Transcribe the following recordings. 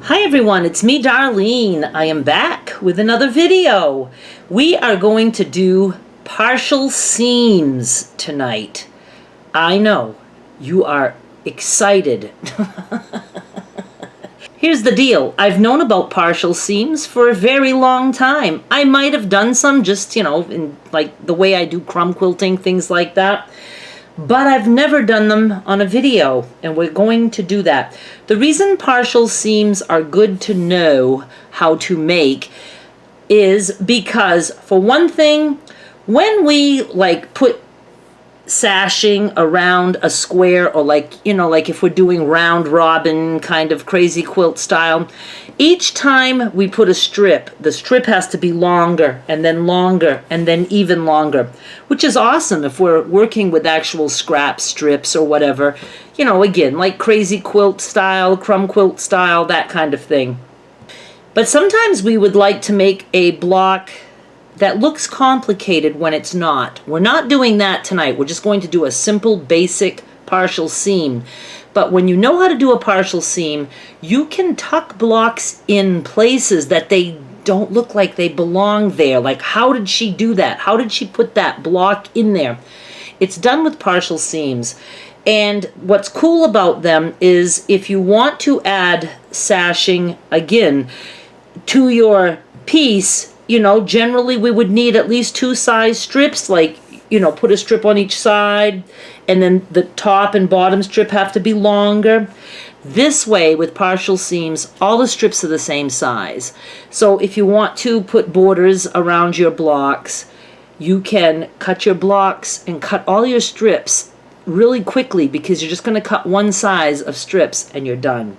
Hi everyone, it's me Darlene. I am back with another video. We are going to do partial seams tonight. I know, you are excited. Here's the deal. I've known about partial seams for a very long time. I might have done some just, in like the way I do crumb quilting, things like that. But I've never done them on a video, and we're going to do that. The reason partial seams are good to know how to make is because, for one thing, when we put sashing around a square, or like if we're doing round robin kind of crazy quilt style, each time we put a strip, the strip has to be longer and then even longer, which is awesome if we're working with actual scrap strips or whatever, again, like crazy quilt style, crumb quilt style, that kind of thing. But sometimes we would like to make a block that looks complicated when it's not. We're not doing that tonight. We're just going to do a simple, basic partial seam. But when you know how to do a partial seam, you can tuck blocks in places that they don't look like they belong there. Like, how did she do that? How did she put that block in there? It's done with partial seams. And what's cool about them is if you want to add sashing, again, to your piece, generally we would need at least two size strips, put a strip on each side, and then the top and bottom strip have to be longer. This way, with partial seams, all the strips are the same size. So if you want to put borders around your blocks, you can cut your blocks and cut all your strips really quickly, because you're just going to cut one size of strips and you're done.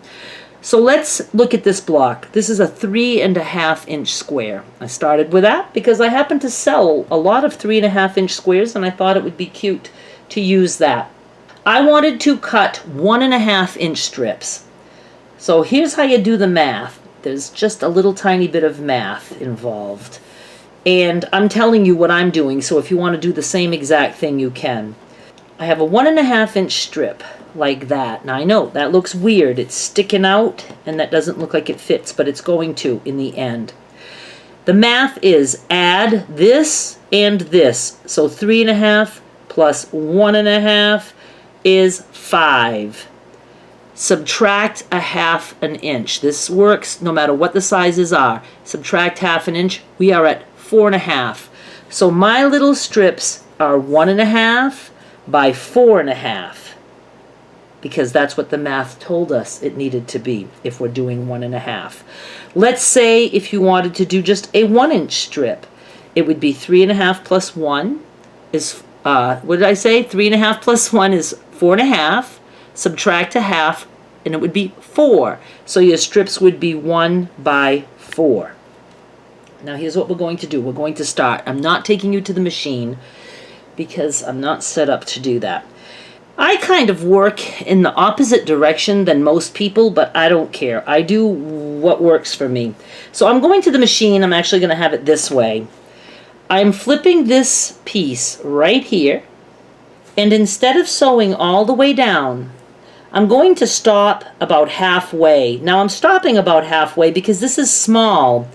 So let's look at this block. This is a 3.5 inch square. I started with that because I happen to sell a lot of 3.5 inch squares, and I thought it would be cute to use that. I wanted to cut 1.5 inch strips. So here's how you do the math. There's just a little tiny bit of math involved. And I'm telling you what I'm doing, so if you want to do the same exact thing, you can. I have a 1.5 inch strip like that. Now I know that looks weird. It's sticking out and that doesn't look like it fits, but it's going to in the end. The math is add this and this. So 3.5 plus 1.5 is 5. Subtract 1/2 inch. This works no matter what the sizes are. Subtract 1/2 inch. We are at 4.5. So my little strips are 1.5 by 4.5. Because that's what the math told us it needed to be if we're doing 1.5. Let's say if you wanted to do just a 1 inch strip, it would be 3.5 plus 1 is, what did I say? 3.5 plus 1 is 4.5. Subtract 1/2 and it would be 4. So your strips would be 1 by 4. Now here's what we're going to do. We're going to start. I'm not taking you to the machine because I'm not set up to do that. I kind of work in the opposite direction than most people, but I don't care. I do what works for me. So I'm going to the machine. I'm actually going to have it this way. I'm flipping this piece right here, and instead of sewing all the way down, I'm going to stop about halfway. Now I'm stopping about halfway because this is small.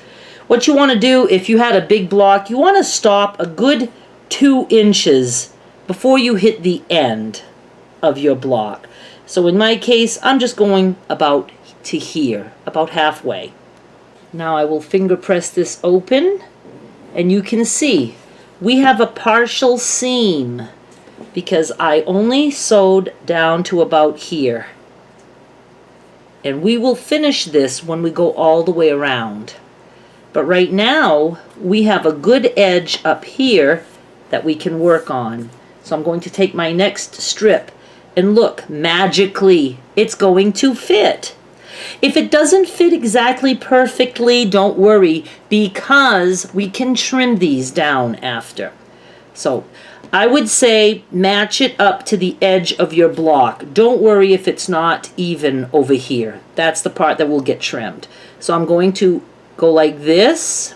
What you want to do, if you had a big block, you want to stop a good 2 inches before you hit the end of your block. So in my case, I'm just going about to here, about halfway. Now I will finger press this open, and you can see we have a partial seam because I only sewed down to about here. And we will finish this when we go all the way around. But right now, we have a good edge up here that we can work on. So I'm going to take my next strip, and look, magically, it's going to fit. If it doesn't fit exactly perfectly, don't worry, because we can trim these down after. So I would say match it up to the edge of your block. Don't worry if it's not even over here. That's the part that will get trimmed. So I'm going to go like this,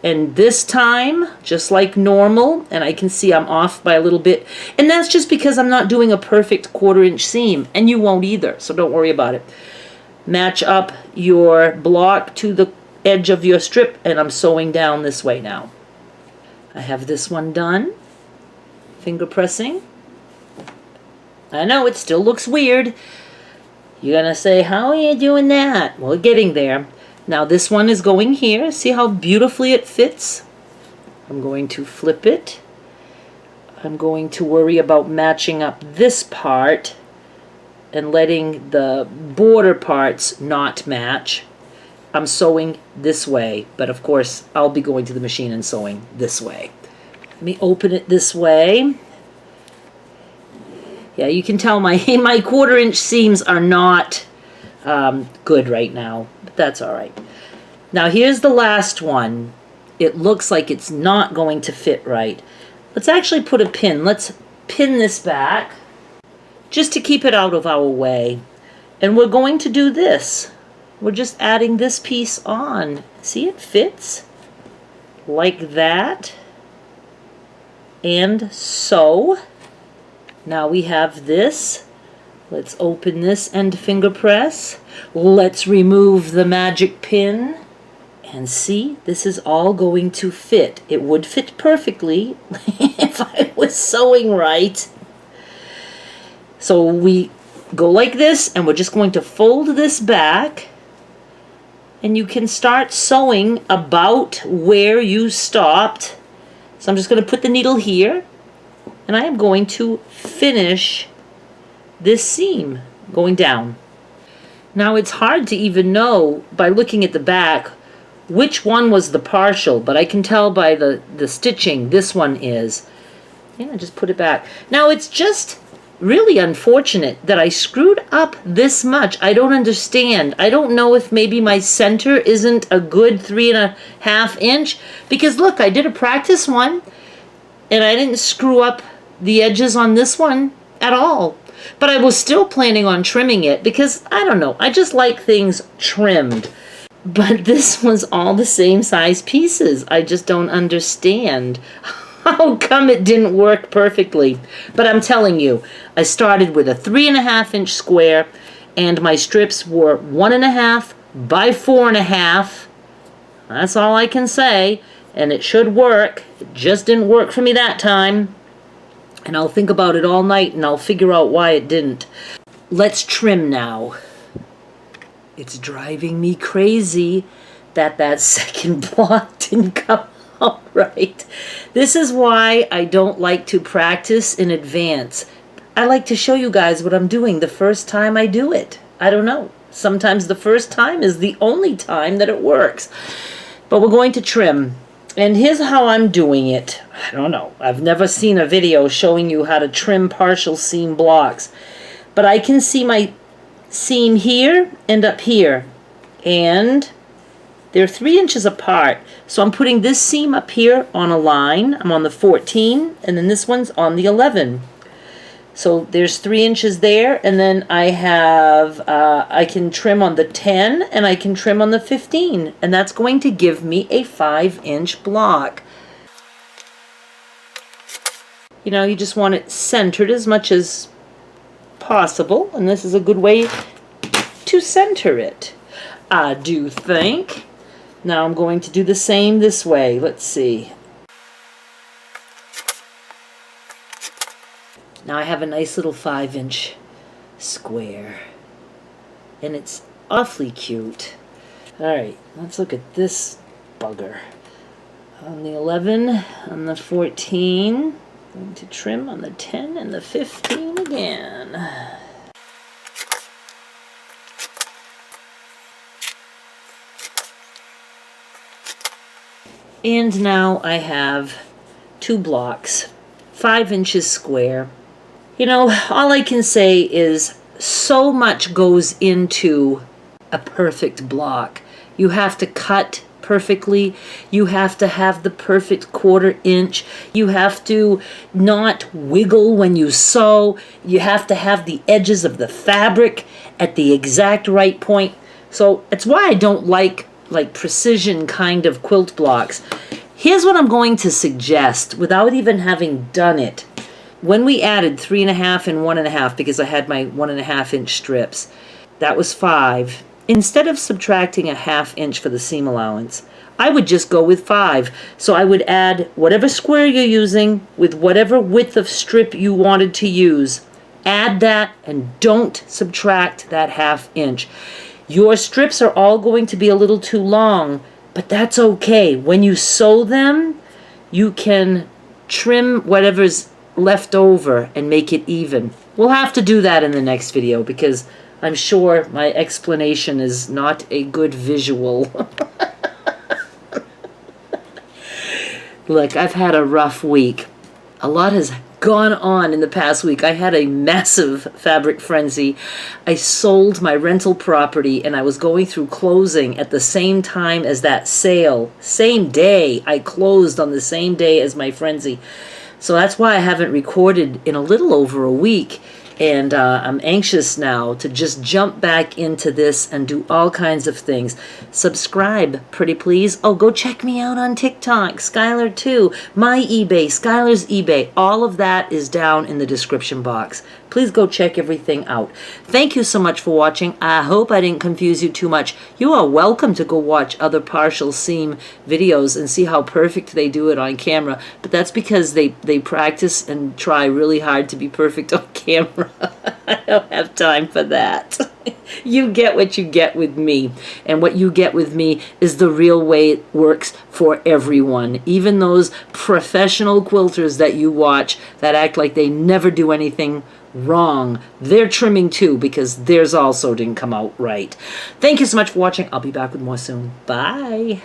and this time, just like normal, and I can see I'm off by a little bit, and that's just because I'm not doing a perfect 1/4 inch seam, and you won't either, so don't worry about it. match up your block to the edge of your strip, and I'm sewing down this way now. I have this one done. Finger pressing. I know it still looks weird. You're gonna say, how are you doing that? Well, getting there. Now this one is going here. See how beautifully it fits? I'm going to flip it. I'm going to worry about matching up this part and letting the border parts not match. I'm sewing this way, but of course I'll be going to the machine and sewing this way. Let me open it this way. Yeah, you can tell my 1/4" seams are not good right now, but that's all right. Now here's the last one. It looks like it's not going to fit right. Let's actually put a pin. Let's pin this back just to keep it out of our way. And we're going to do this. We're just adding this piece on. See, it fits like that. And so, now we have this. Let's open this and finger press. Let's remove the magic pin. And see, this is all going to fit. It would fit perfectly if I was sewing right. So we go like this, and we're just going to fold this back. And you can start sewing about where you stopped. So I'm just going to put the needle here, and I am going to finish this seam going down. Now it's hard to even know by looking at the back which one was the partial, but I can tell by the stitching this one is. And I just put it back. Now it's just really unfortunate that I screwed up this much. I don't understand. I don't know if maybe my center isn't a good 3.5 inch, because look, I did a practice one and I didn't screw up the edges on this one at all. But I was still planning on trimming it because, I don't know, I just like things trimmed. But this was all the same size pieces. I just don't understand how come it didn't work perfectly. But I'm telling you, I started with a 3.5 inch square, and my strips were 1.5 by 4.5. That's all I can say. And it should work. It just didn't work for me that time. And I'll think about it all night, and I'll figure out why it didn't. Let's trim now. It's driving me crazy that second block didn't come out right. This is why I don't like to practice in advance. I like to show you guys what I'm doing the first time I do it. I don't know. Sometimes the first time is the only time that it works. But we're going to trim. And here's how I'm doing it. I don't know. I've never seen a video showing you how to trim partial seam blocks. But I can see my seam here and up here, and they're 3 inches apart. So I'm putting this seam up here on a line. I'm on the 14, and then this one's on the 11. So there's 3 inches there, and then I have I can trim on the 10 and I can trim on the 15, and that's going to give me a 5-inch block. You know, you just want it centered as much as possible, and this is a good way to center it, I do think. Now I'm going to do the same this way. Let's see. Now I have a nice little 5-inch square, and it's awfully cute. Alright, let's look at this bugger. On the 11, on the 14, going to trim on the 10 and the 15 again. And now I have 2 blocks, 5 inches square. You know, all I can say is so much goes into a perfect block. You have to cut perfectly. You have to have the perfect 1/4 inch. You have to not wiggle when you sew. You have to have the edges of the fabric at the exact right point. So it's why I don't like precision kind of quilt blocks. Here's what I'm going to suggest without even having done it. When we added 3.5 and 1.5, because I had my 1.5 inch strips, that was 5. instead of subtracting a 1/2 inch for the seam allowance, I would just go with 5. So I would add whatever square you're using with whatever width of strip you wanted to use. Add that and don't subtract that 1/2 inch. Your strips are all going to be a little too long, but that's okay. When you sew them, you can trim whatever's left over and make it even. We'll have to do that in the next video because I'm sure my explanation is not a good visual. Look, I've had a rough week. A lot has gone on in the past week. I had a massive fabric frenzy. I sold my rental property and I was going through closing at the same time as that sale. Same day. I closed on the same day as my frenzy. So that's why I haven't recorded in a little over a week. And I'm anxious now to just jump back into this and do all kinds of things. Subscribe, pretty please. Oh, go check me out on TikTok, Skylar too. My eBay, Skylar's eBay. All of that is down in the description box. Please go check everything out. Thank you so much for watching. I hope I didn't confuse you too much. You are welcome to go watch other partial seam videos and see how perfect they do it on camera. But that's because they practice and try really hard to be perfect on camera. I don't have time for that. You get what you get with me. And what you get with me is the real way it works for everyone. Even those professional quilters that you watch that act like they never do anything wrong, they're trimming too because theirs also didn't come out right. Thank you so much for watching. I'll be back with more soon. Bye.